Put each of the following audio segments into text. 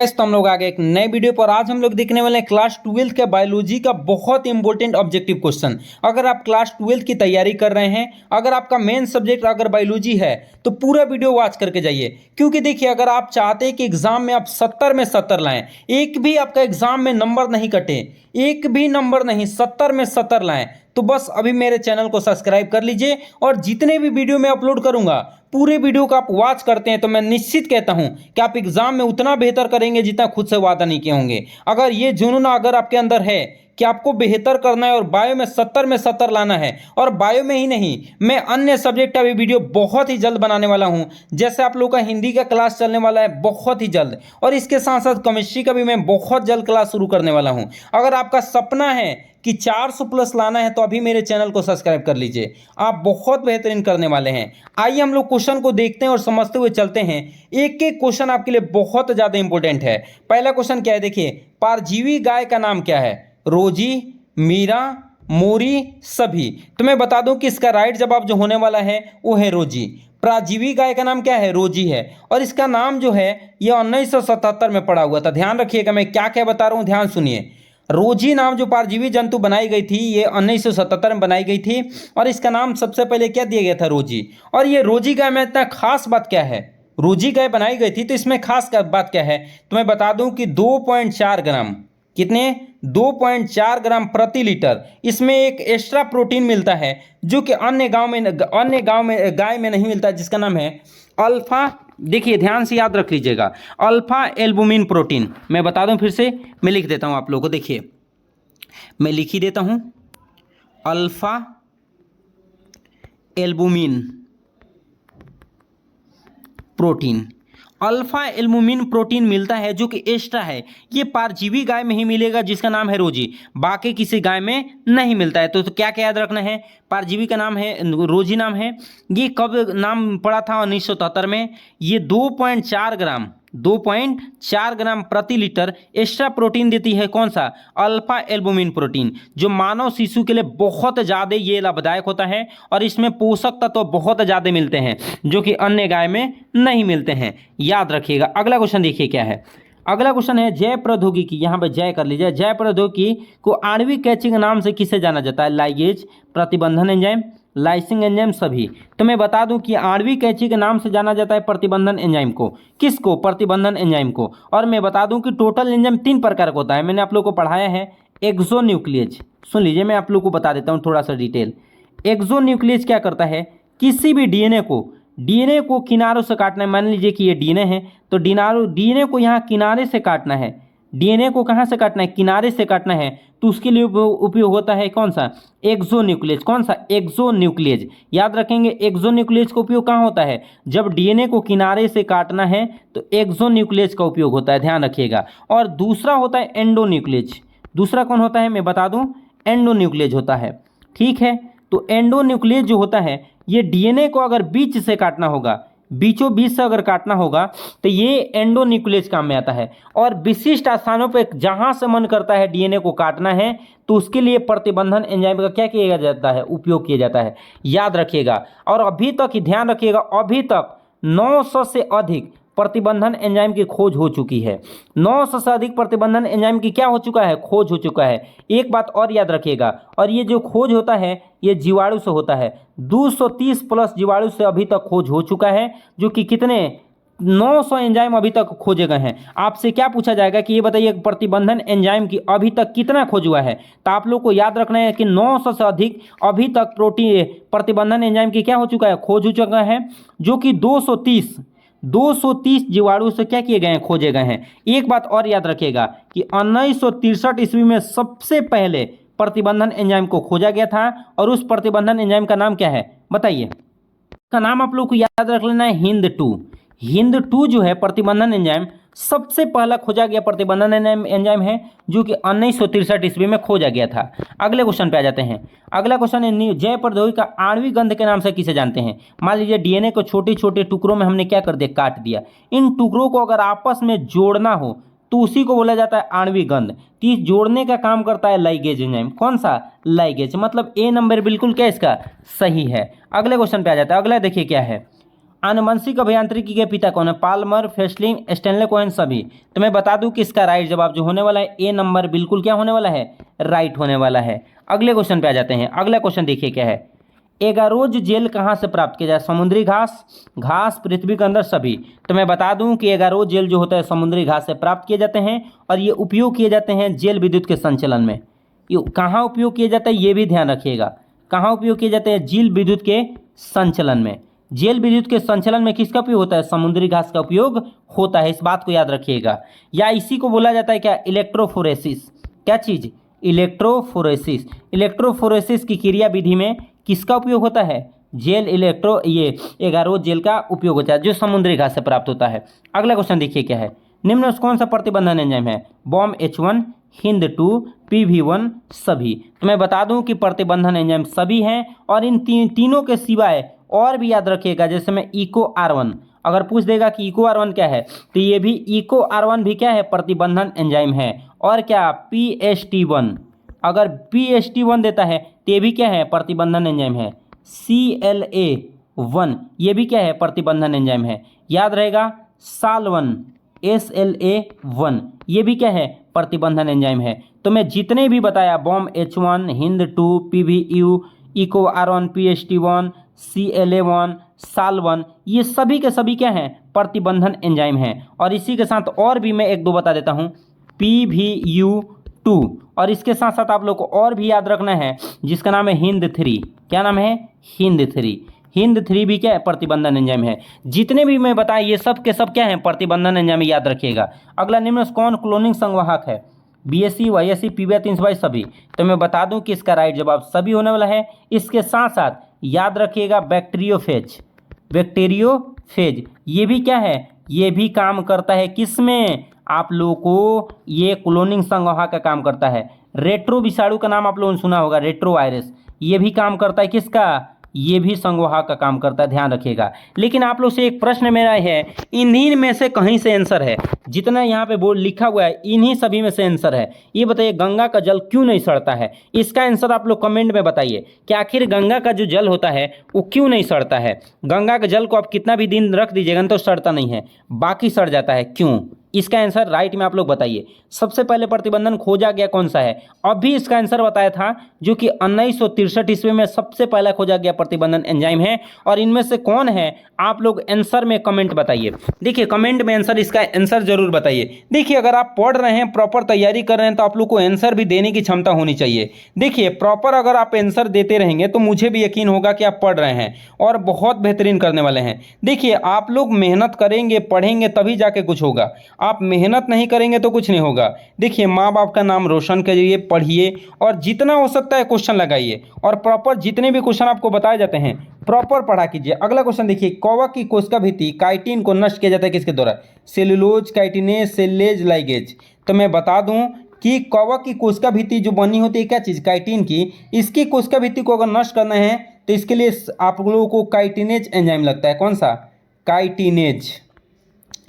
तो हम लोग आ गए एक नए वीडियो पर। आज हम लोग देखने वाले हैं क्लास 12 के बायोलॉजी का बहुत इंपॉर्टेंट ऑब्जेक्टिव क्वेश्चन। अगर आप क्लास 12 की तैयारी कर रहे हैं, अगर आपका मेन सब्जेक्ट अगर बायोलॉजी है तो पूरा वीडियो वॉच करके जाइए। क्योंकि देखिए, अगर आप चाहते हैं कि एग्जाम में आप 70 में 70 लाएं, एक भी आपका एग्जाम में नंबर नहीं कटे, एक भी नंबर नहीं, 70 में 70 लाएं, तो बस अभी मेरे चैनल को सब्सक्राइब कर लीजिए। और जितने भी वीडियो मैं अपलोड करूंगा पूरे वीडियो को आप वॉच करते हैं तो मैं निश्चित कहता हूं कि आप एग्जाम में उतना बेहतर करेंगे जितना खुद से वादा नहीं किए होंगे। अगर ये जुनून अगर आपके अंदर है कि आपको बेहतर करना है और बायो में 70 में 70 लाना है, और बायो में ही नहीं, मैं अन्य सब्जेक्ट का भी वीडियो बहुत ही जल्द बनाने वाला हूं। जैसे आप लोग का हिंदी का क्लास चलने वाला है बहुत ही जल्द, और इसके साथ साथ केमिस्ट्री का भी मैं बहुत जल्द क्लास शुरू करने वाला हूं। अगर आपका सपना है कि 400 प्लस लाना है तो अभी मेरे चैनल को सब्सक्राइब कर लीजिए, आप बहुत बेहतरीन करने वाले हैं। आइए हम लोग क्वेश्चन को देखते हैं और समझते हुए चलते हैं। एक एक क्वेश्चन आपके लिए बहुत ज़्यादा इंपॉर्टेंट है। पहला क्वेश्चन क्या है, देखिए, परजीवी गाय का नाम क्या है? रोजी, मीरा, मोरी, सभी। तो मैं बता दूं कि इसका राइट जवाब जो होने वाला है वो है रोजी। परजीवी गाय का नाम क्या है? रोजी है। और इसका नाम जो है ये 1977 में पड़ा हुआ था। ध्यान रखिएगा मैं क्या क्या बता रहा हूँ, ध्यान सुनिए। रोजी नाम जो परजीवी जंतु बनाई गई थी ये 1977 में बनाई गई थी, और इसका नाम सबसे पहले क्या दिया गया था? रोजी। और ये रोजी गाय में इतना खास बात क्या है? रोजी गाय बनाई गई थी तो इसमें खास बात क्या है तो मैं बता दूं कि 2.4 ग्राम, कितने? 2.4 ग्राम प्रति लीटर इसमें एक एक्स्ट्रा प्रोटीन मिलता है जो कि अन्य गांव में गाय में नहीं मिलता, जिसका नाम है अल्फा। देखिए ध्यान से याद रख लीजिएगा, अल्फा एल्बुमिन प्रोटीन। मैं बता दूं फिर से, मैं लिख देता हूं आप लोगों को, देखिए मैं लिख ही देता हूं, alpha albumin protein. Alpha albumin protein मिलता है जो कि एक्स्ट्रा है, ये परजीवी गाय में ही मिलेगा जिसका नाम है रोजी, बाकी किसी गाय में नहीं मिलता है। तो क्या क्या याद रखना है? परजीवी का नाम है रोजी, नाम है। ये कब नाम पड़ा था? 1973 में। ये 2.4 ग्राम प्रति लीटर एक्स्ट्रा प्रोटीन देती है। कौन सा? अल्फा एल्बुमिन प्रोटीन, जो मानव शिशु के लिए बहुत ज़्यादा ये लाभदायक होता है, और इसमें पोषक तत्व तो बहुत ज़्यादा मिलते हैं जो कि अन्य गाय में नहीं मिलते हैं। याद रखिएगा। अगला क्वेश्चन देखिए क्या है। अगला क्वेश्चन है जैव प्रौद्योगिकी, यहाँ पे जय कर लीजिए। जैव प्रौद्योगिकी को आणविक कैचिंग नाम से किसे जाना जाता है? लाइगेज, प्रतिबंधन एंजाइम, लाइसिंग एंजाइम, सभी। तो मैं बता दूं कि आणविक कैंची के नाम से जाना जाता है प्रतिबंधन एंजाइम को। किसको? प्रतिबंधन एंजाइम को। और मैं बता दूं कि टोटल एंजाइम 3 प्रकार का होता है, मैंने आप लोग को पढ़ाया है। एक्सोन्यूक्लियज, सुन लीजिए, मैं आप लोग को बता देता हूँ थोड़ा सा डिटेल। एक्सोन्यूक्लियज क्या करता है? किसी भी डीएनए को किनारों से काटना है। मान लीजिए कि ये डीएनए है, तो डीएनए को यहाँ किनारे से काटना है। डीएनए को कहाँ से काटना है? किनारे से काटना है। तो उसके लिए उपयोग होता है कौन सा? एक्सोन्यूक्लियज। कौन सा? एक्सोन्यूक्लियज। याद रखेंगे, एक्सोन्यूक्लियज का उपयोग कहाँ होता है? जब डीएनए को किनारे से काटना है तो एक्सोन्यूक्लियज का उपयोग होता है, ध्यान रखिएगा। और दूसरा होता है एंडोन्यूक्लियज। दूसरा कौन होता है? मैं बता दूं, एंडोन्यूक्लियज होता है। ठीक है, तो एंडोन्यूक्लियज जो होता है ये डीएनए को अगर बीच से काटना होगा, बीचों बीच से अगर काटना होगा, तो ये एंडोन्यूक्लियज काम में आता है। और विशिष्ट स्थानों पर जहां से मन करता है डीएनए को काटना है तो उसके लिए प्रतिबंधन एंजाइम का क्या किया जाता है? उपयोग किया जाता है। याद रखिएगा। और अभी तक ही ध्यान रखिएगा, अभी तक 900 से अधिक प्रतिबंधन एंजाइम की खोज हो चुकी है। 900 से अधिक प्रतिबंधन एंजाइम की क्या हो चुका है? खोज हो चुका है। एक बात और याद रखिएगा, और ये जो खोज होता है ये जीवाणु से होता है। 230 प्लस जीवाणु से अभी तक खोज हो चुका है, जो कि कितने? 900 एंजाइम अभी तक खोजे गए हैं। आपसे क्या पूछा जाएगा कि ये बताइए प्रतिबंधन एंजाइम की अभी तक कितना खोज हुआ है? तो आप लोग को याद रखना है कि 900 से अधिक अभी तक प्रतिबंधन एंजाइम की क्या हो चुका है? खोज हो चुका है, जो कि 230 जीवाणु से क्या किए गए हैं? खोजे गए हैं। एक बात और याद रखिएगा कि 1963 ईस्वी में सबसे पहले प्रतिबंधन एंजाइम को खोजा गया था, और उस प्रतिबंधन एंजाइम का नाम क्या है बताइए? का नाम आप लोग को याद रख लेना है, हिंद 2 जो है प्रतिबंधन एंजाइम, सबसे पहला खोजा गया प्रतिबंधन एंजाइम है, जो कि 1963 ईस्वी में खोजा गया था। अगले क्वेश्चन पे आ जाते हैं। अगला क्वेश्चन है जैव प्रौद्योगिकी का आणविक गंध के नाम से किसे जानते हैं? मान लीजिए डीएनए को छोटे छोटे टुकड़ों में हमने क्या कर दिया? काट दिया। इन टुकड़ों को अगर आपस में जोड़ना हो तो उसी को बोला जाता है आणविक गंध। तो जोड़ने का काम करता है लाइगेज एंजाइम। कौन सा? लाइगेज। मतलब ए नंबर बिल्कुल क्या इसका? सही है। अगले क्वेश्चन पे आ जाता है। अगला देखिए क्या है। आनुवंशिक अभियांत्रिकी के पिता कौन है? पाल्मर, फेस्लिंग, स्टैनले कोहेन सभी। तो मैं बता दूं कि इसका राइट जवाब जो होने वाला है ए नंबर बिल्कुल क्या होने वाला है? राइट होने वाला है। अगले क्वेश्चन पे आ जाते हैं। अगला क्वेश्चन देखिए क्या है। एगारोज जेल कहाँ से प्राप्त किया जाए? समुद्री घास, घास, पृथ्वी के अंदर, सभी। तो मैं बता दूं कि एगारोज जेल जो होता है समुद्री घास से प्राप्त किए जाते हैं और ये उपयोग किए जाते हैं जेल विद्युत के संचलन में। ये कहाँ उपयोग किया जाता है ये भी ध्यान रखिएगा। कहाँ उपयोग किए जाते हैं? जेल विद्युत के संचलन में। जेल विद्युत के संचलन में किसका उपयोग होता है? समुद्री घास का उपयोग होता है, इस बात को याद रखिएगा। या इसी को बोला जाता है क्या? इलेक्ट्रोफोरेसिस। क्या चीज़? इलेक्ट्रोफोरेसिस। इलेक्ट्रोफोरेसिस की क्रिया विधि में किसका उपयोग होता है? जेल ये एगारोज जेल का उपयोग होता है जो समुद्री घास से प्राप्त होता है। अगला क्वेश्चन देखिए क्या है। निम्न में कौन सा प्रतिबंधन एंजाइम है? बॉम H1, हिंद 2, PV1 सभी। तो मैं बता दूं कि प्रतिबंधन एंजाइम सभी हैं और इन तीनों के सिवाय और भी याद रखिएगा, जैसे मैं इको R1 अगर पूछ देगा कि इको R1 क्या है तो ये भी इको R1 भी क्या है? प्रतिबंधन एंजाइम है। और क्या? PST1 अगर PST1 देता है तो ये भी क्या है? प्रतिबंधन एंजाइम है। CLA1 ये भी क्या है? प्रतिबंधन एंजाइम है। याद रहेगा SAL1 SLA1 ये भी क्या है? प्रतिबंधन एंजाइम है। तो मैं जितने भी बताया Baum H1, Hind 2, PVU, eco R1, PST1, CLA1, SAL1 ये सभी के सभी क्या हैं? प्रतिबंधन एंजाइम हैं। और इसी के साथ और भी मैं एक दो बता देता हूँ, PVU2 और इसके साथ साथ आप लोग को और भी याद रखना है जिसका नाम है हिंद 3। क्या नाम है? हिंद 3। हिंद 3 भी क्या है? प्रतिबंधन एंजाइम है। जितने भी मैं बताया ये सब के सब क्या है? प्रतिबंधन एंजाइम, याद रखिएगा। अगला निम्न से कौन क्लोनिंग संवाहक है? BSE, YSE, PBI 322 सभी। तो मैं बता दूं कि इसका राइट जवाब सभी होने वाला है। इसके साथ साथ याद रखिएगा बैक्टीरियोफेज। बैक्टीरियोफेज ये भी क्या है? ये भी काम करता है किसमें? आप लोगों को ये क्लोनिंग संवाहक का काम करता है। रेट्रो विषाणु का नाम आप लोगों ने सुना होगा, रेट्रो वायरस, ये भी काम करता है किसका? ये भी संवाहक का काम करता है, ध्यान रखिएगा। लेकिन आप लोग से एक प्रश्न मेरा है, इन्हीं में से कहीं से आंसर है? जितना यहाँ पे बोर्ड लिखा हुआ है इन्हीं सभी में से आंसर है। ये बताइए गंगा का जल क्यों नहीं सड़ता है? इसका आंसर आप लोग कमेंट में बताइए कि आखिर गंगा का जो जल होता है वो क्यों नहीं सड़ता है? गंगा के जल को आप कितना भी दिन रख दीजिएगा तो सड़ता नहीं है, बाकी सड़ जाता है, क्यों? इसका आंसर राइट में आप लोग बताइए। सबसे पहले प्रतिबंधन खोजा गया कौन सा है? अभी इसका आंसर बताया था जो कि 1963 ईस्वी में सबसे पहला खोजा गया प्रतिबंधन एंजाइम है। और इनमें से कौन है आप लोग आंसर में कमेंट बताइए। देखिए कमेंट में आंसर, इसका आंसर जरूर बताइए। देखिए अगर आप पढ़ रहे हैं, प्रॉपर तैयारी कर रहे हैं तो आप लोग को आंसर भी देने की क्षमता होनी चाहिए। देखिए प्रॉपर अगर आप आंसर देते रहेंगे तो मुझे भी यकीन होगा कि आप पढ़ रहे हैं और बहुत बेहतरीन करने वाले हैं। देखिए आप लोग मेहनत करेंगे, पढ़ेंगे तभी जाके कुछ होगा। आप मेहनत नहीं करेंगे तो कुछ नहीं होगा। देखिए माँ बाप का नाम रोशन करिए, पढ़िए और जितना हो सकता है क्वेश्चन लगाइए और प्रॉपर जितने भी क्वेश्चन आपको बताए जाते हैं प्रॉपर पढ़ा कीजिए। अगला क्वेश्चन देखिए, कवक की कोशिका भित्ति काइटिन को नष्ट किया जाता है किसके द्वारा? Cellulose, chitinase, cellulase, ligase. तो मैं बता दूं कि कवक की कोशिका भित्ति जो बनी होती है क्या चीज़? काइटिन की। इसकी कोशिका भित्ति को अगर नष्ट करना है तो इसके लिए आप लोगों को काइटिनेज एंजाइम लगता है। कौन सा? काइटिनेज।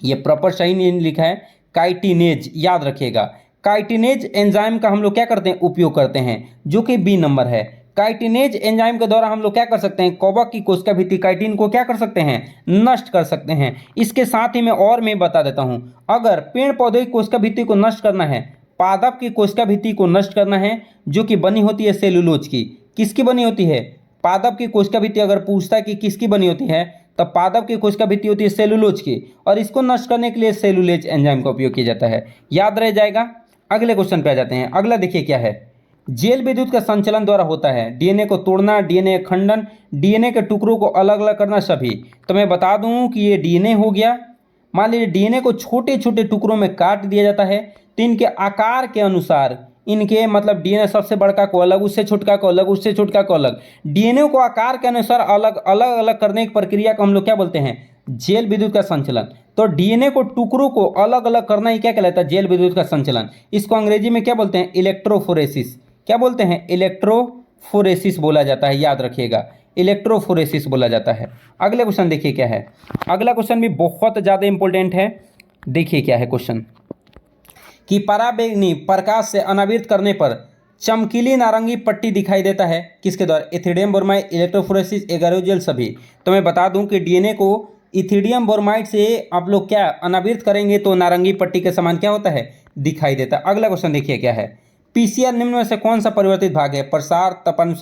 ये प्रॉपर सही नहीं लिखा है, काइटिनेज, याद रखिएगा। काइटिनेज एंजाइम का हम लोग क्या करते हैं? उपयोग करते हैं, जो कि बी नंबर है। काइटिनेज एंजाइम के द्वारा हम लोग क्या कर सकते हैं? कवक की कोशिका भित्ति काइटिन को क्या कर सकते हैं? नष्ट कर सकते हैं। इसके साथ ही मैं बता देता हूं, अगर पेड़ पौधे की कोशिका भित्ति को नष्ट करना है, पादप की कोशिका भित्ति को नष्ट करना है जो कि बनी होती है सेलुलोज की। किसकी बनी होती है? पादप की कोशिका भित्ति अगर पूछता है कि किसकी बनी होती है तब पादप की कोशिका भित्ति होती है सेलुलोज की, और इसको नष्ट करने के लिए सेलुलेज एंजाइम का उपयोग किया जाता है। याद रह जाएगा। अगले क्वेश्चन पे आ जाते हैं। अगला देखिए क्या है, जेल विद्युत का संचलन द्वारा होता है डीएनए को तोड़ना, डीएनए खंडन, डीएनए के टुकड़ों को अलग अलग करना सभी। तो मैं बता दूं कि ये डीएनए हो गया। मान लीजिए डीएनए को छोटे छोटे टुकड़ों में काट दिया जाता है तो इनके आकार के अनुसार इनके मतलब डीएनए सबसे बड़का को अलग, उससे छोटका को अलग, उससे छोटका को अलग, डीएनए को आकार के अनुसार अलग अलग अलग करने की प्रक्रिया को हम लोग क्या बोलते हैं? जेल विद्युत का संचलन। तो डीएनए को टुकड़ों को अलग अलग करना ही क्या कहलाता है? जेल विद्युत का संचलन। इसको अंग्रेजी में क्या बोलते हैं? इलेक्ट्रोफोरेसिस। क्या बोलते हैं? इलेक्ट्रोफोरेसिस बोला जाता है, याद रखिएगा, इलेक्ट्रोफोरेसिस बोला जाता है। अगले क्वेश्चन देखिए क्या है। अगला क्वेश्चन भी बहुत ज़्यादा इंपॉर्टेंट है। देखिए क्या है क्वेश्चन, कि पराबैंगनी प्रकाश से अनावृत करने पर चमकीली नारंगी पट्टी दिखाई देता है किसके द्वारा? एथिडियम ब्रोमाइड, इलेक्ट्रोफोरेसिस, एगारोजेल सभी। तो मैं बता दूं कि डीएनए को इथिडियम ब्रोमाइड से आप लोग क्या अनावृत करेंगे तो नारंगी पट्टी के समान क्या होता है, दिखाई देता है। अगला क्वेश्चन देखिए क्या है, पीसीआर निम्न में से कौन सा परिवर्तित भाग है, प्रसार, तपन,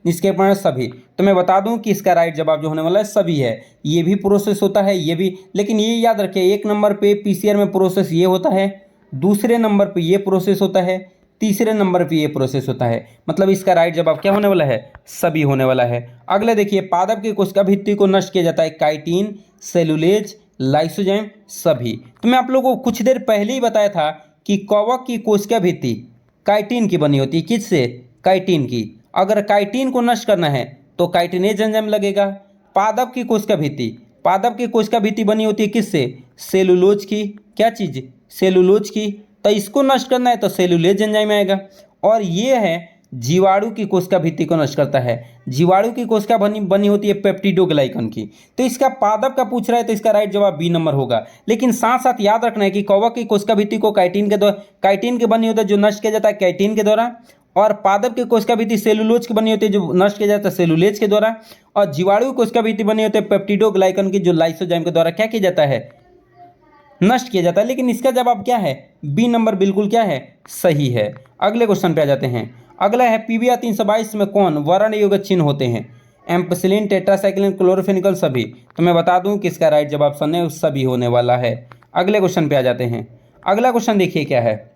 निष्क्रियण, सभी। तो मैं बता दूं कि इसका राइट जवाब जो होने वाला है सभी है। ये भी प्रोसेस होता है, ये भी, लेकिन ये याद रखिए एक नंबर पे पीसीआर में प्रोसेस ये होता है, दूसरे नंबर पे ये प्रोसेस होता है, तीसरे नंबर पे ये प्रोसेस होता है। मतलब इसका राइट जवाब क्या होने वाला है, सभी होने वाला है। अगले देखिए, पादप की कोशिका भित्ति को नष्ट किया जाता है, काइटिन, सेलुलेज, लाइसोजाइम, सभी। तो मैं आप लोगों को कुछ देर पहले ही बताया था कि कवक की कोशिका भित्ति काइटिन की बनी होती है, किससे, काइटिन की। अगर काइटिन को नष्ट करना है तो काइटिनेज एंजाइम लगेगा। पादप की कोशिका भित्ति बनी होती है किससे, सेलुलोज की, क्या चीज, सेलुलोज की। तो इसको नष्ट करना है तो सेलुलेज एंजाइम आएगा। और ये है जीवाणु की कोशिका भित्ति को नष्ट करता है, जीवाणु की कोशिका बनी होती है पेप्टिडोग्लाइकन की। तो इसका पादप का पूछ रहा है तो इसका राइट जवाब बी नंबर होगा। लेकिन साथ साथ याद रखना है कि कवक की कोशिका भित्ति को काइटिन के बनी होती है जो नष्ट किया जाता है काइटिन के द्वारा, और पादप की कोशिका भित्ति सेलुलोज की बनी होती है जो नष्ट किया जाता है सेलुलेज के द्वारा, और जीवाणु की कोशिका भित्ति बनी होती है पेप्टिडोग्लाइकन की जो लाइसोजाइम के द्वारा क्या किया जाता है, नष्ट किया जाता है। लेकिन इसका जवाब क्या है, बी नंबर बिल्कुल क्या है, सही है। अगले क्वेश्चन पे आ जाते हैं। अगला है पीबीआर 322 में कौन वर्ण युगत चिन्ह होते हैं, एम्पसिलिन, टेट्रासाइक्लिन, क्लोरोफेनिकल, सभी। तो मैं बता दूं कि इसका राइट जवाब सभी होने वाला है। अगले क्वेश्चन पे आ जाते हैं। अगला क्वेश्चन देखिए क्या है,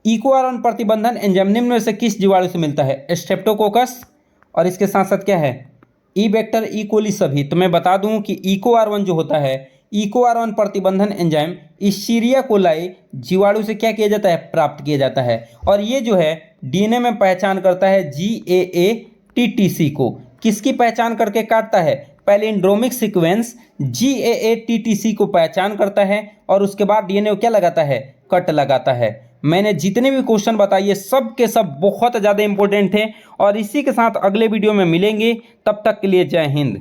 इकोआर1 प्रतिबंधन एंजाइम निम्न में से किस जीवाणु से मिलता है, स्ट्रेप्टोकोकस, और इसके साथ साथ क्या है, ई बैक्टर, ई कोली, सभी। तो मैं बता दूं कि इकोआर1 जो होता है, इकोआर1 प्रतिबंधन एंजाइम इश्चीरिया कोलाई जीवाणु से क्या किया जाता है, प्राप्त किया जाता है। और ये जो है डीएनए में पहचान करता है GAA-TTC को। किसकी पहचान करके काटता है, पैलिंड्रोमिक सीक्वेंस GAA-TTC को पहचान करता है, और उसके बाद डीएनए को क्या लगाता है, कट लगाता है। मैंने जितने भी क्वेश्चन बताइए सब के सब बहुत ज़्यादा इंपॉर्टेंट थे, और इसी के साथ अगले वीडियो में मिलेंगे। तब तक के लिए जय हिंद।